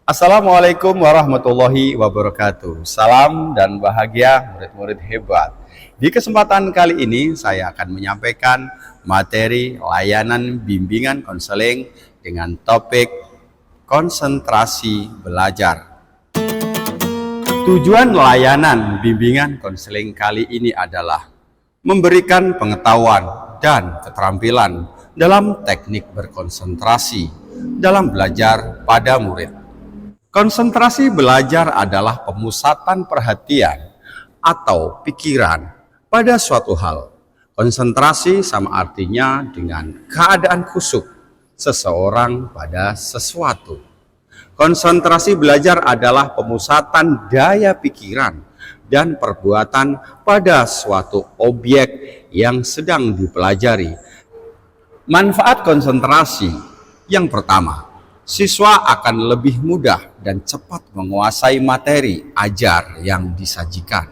Assalamualaikum warahmatullahi wabarakatuh. Salam dan bahagia murid-murid hebat. Di kesempatan kali ini saya akan menyampaikan materi layanan bimbingan konseling dengan topik konsentrasi belajar. Tujuan layanan bimbingan konseling kali ini adalah memberikan pengetahuan dan keterampilan dalam teknik berkonsentrasi dalam belajar pada murid. Konsentrasi belajar adalah pemusatan perhatian atau pikiran pada suatu hal. Konsentrasi sama artinya dengan keadaan khusyuk seseorang pada sesuatu. Konsentrasi belajar adalah pemusatan daya pikiran dan perbuatan pada suatu objek yang sedang dipelajari. Manfaat konsentrasi yang pertama, siswa akan lebih mudah dan cepat menguasai materi ajar yang disajikan.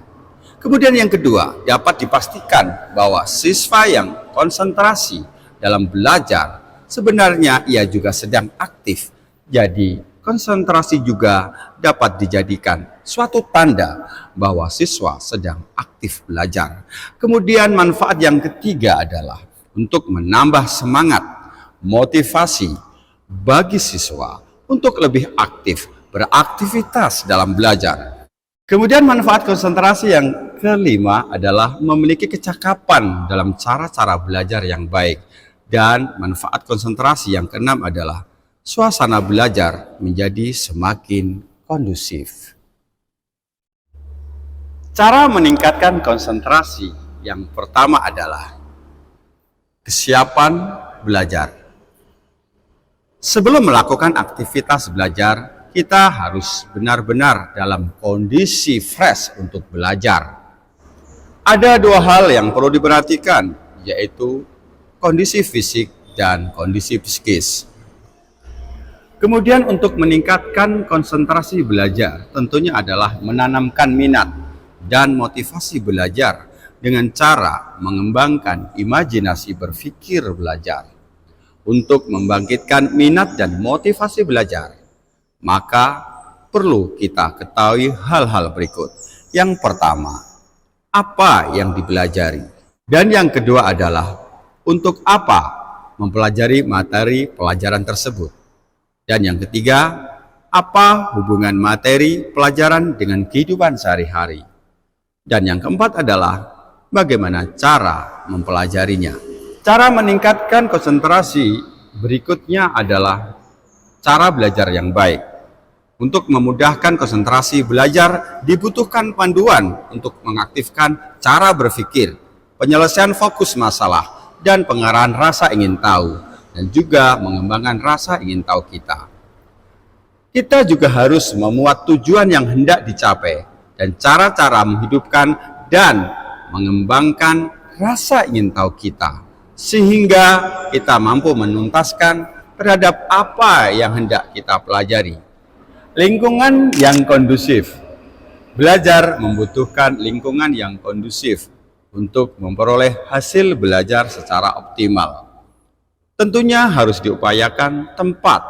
Kemudian yang kedua, dapat dipastikan bahwa siswa yang konsentrasi dalam belajar sebenarnya ia juga sedang aktif. Jadi konsentrasi juga dapat dijadikan suatu tanda bahwa siswa sedang aktif belajar. Kemudian manfaat yang ketiga adalah untuk menambah semangat, motivasi bagi siswa untuk lebih aktif beraktivitas dalam belajar. Kemudian manfaat konsentrasi yang kelima adalah memiliki kecakapan dalam cara-cara belajar yang baik. Dan manfaat konsentrasi yang keenam adalah suasana belajar menjadi semakin kondusif. Cara meningkatkan konsentrasi yang pertama adalah kesiapan belajar. Sebelum melakukan aktivitas belajar, kita harus benar-benar dalam kondisi fresh untuk belajar. Ada dua hal yang perlu diperhatikan, yaitu kondisi fisik dan kondisi psikis. Kemudian untuk meningkatkan konsentrasi belajar, tentunya adalah menanamkan minat dan motivasi belajar dengan cara mengembangkan imajinasi berpikir belajar. Untuk membangkitkan minat dan motivasi belajar, maka perlu kita ketahui hal-hal berikut. Yang pertama, apa yang dipelajari? Dan yang kedua adalah, untuk apa mempelajari materi pelajaran tersebut? Dan yang ketiga, apa hubungan materi pelajaran dengan kehidupan sehari-hari? Dan yang keempat adalah, bagaimana cara mempelajarinya? Cara meningkatkan konsentrasi berikutnya adalah cara belajar yang baik. Untuk memudahkan konsentrasi belajar dibutuhkan panduan untuk mengaktifkan cara berpikir, penyelesaian fokus masalah, dan pengarahan rasa ingin tahu, dan juga mengembangkan rasa ingin tahu kita. Kita juga harus memuat tujuan yang hendak dicapai dan cara-cara menghidupkan dan mengembangkan rasa ingin tahu kita, sehingga kita mampu menuntaskan terhadap apa yang hendak kita pelajari. Lingkungan yang kondusif. Belajar membutuhkan lingkungan yang kondusif untuk memperoleh hasil belajar secara optimal. Tentunya harus diupayakan tempat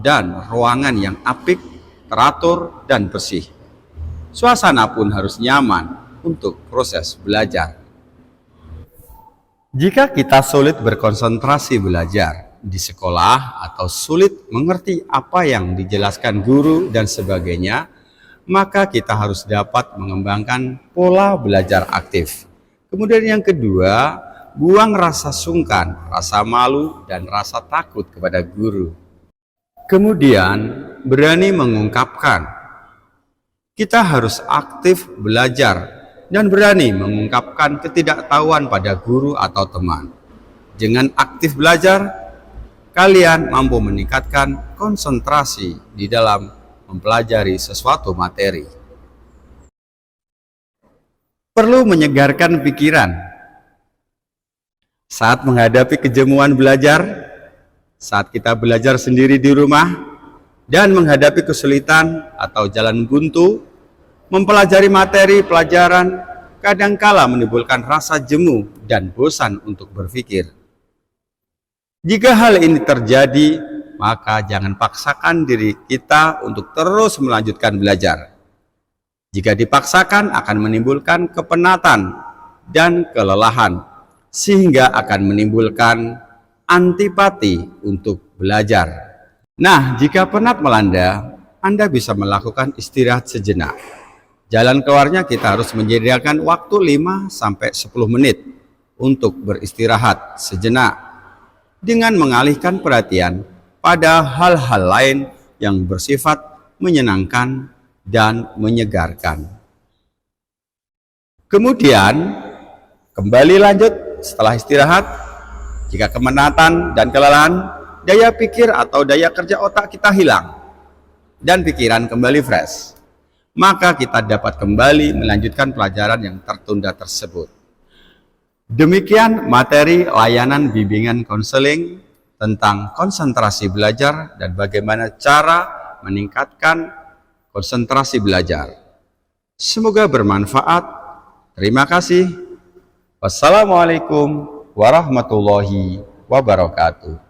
dan ruangan yang apik, teratur, dan bersih. Suasana pun harus nyaman untuk proses belajar. Jika kita sulit berkonsentrasi belajar di sekolah atau sulit mengerti apa yang dijelaskan guru dan sebagainya, maka kita harus dapat mengembangkan pola belajar aktif. Kemudian yang kedua, buang rasa sungkan, rasa malu, dan rasa takut kepada guru. Kemudian berani mengungkapkan. Kita harus aktif belajar dan berani mengungkapkan ketidaktahuan pada guru atau teman. Dengan aktif belajar, kalian mampu meningkatkan konsentrasi di dalam mempelajari sesuatu materi. Perlu menyegarkan pikiran. Saat menghadapi kejemuan belajar, saat kita belajar sendiri di rumah, dan menghadapi kesulitan atau jalan buntu, mempelajari materi pelajaran kadangkala menimbulkan rasa jemu dan bosan untuk berpikir. Jika hal ini terjadi, maka jangan paksakan diri kita untuk terus melanjutkan belajar. Jika dipaksakan akan menimbulkan kepenatan dan kelelahan, sehingga akan menimbulkan antipati untuk belajar. Nah, jika penat melanda, Anda bisa melakukan istirahat sejenak. Jalan keluarnya kita harus menyediakan waktu 5-10 menit untuk beristirahat sejenak dengan mengalihkan perhatian pada hal-hal lain yang bersifat menyenangkan dan menyegarkan. Kemudian kembali lanjut setelah istirahat. Jika kemenatan dan kelelahan, daya pikir atau daya kerja otak kita hilang dan pikiran kembali fresh, maka kita dapat kembali melanjutkan pelajaran yang tertunda tersebut. Demikian materi layanan bimbingan konseling tentang konsentrasi belajar dan bagaimana cara meningkatkan konsentrasi belajar. Semoga bermanfaat. Terima kasih. Wassalamualaikum warahmatullahi wabarakatuh.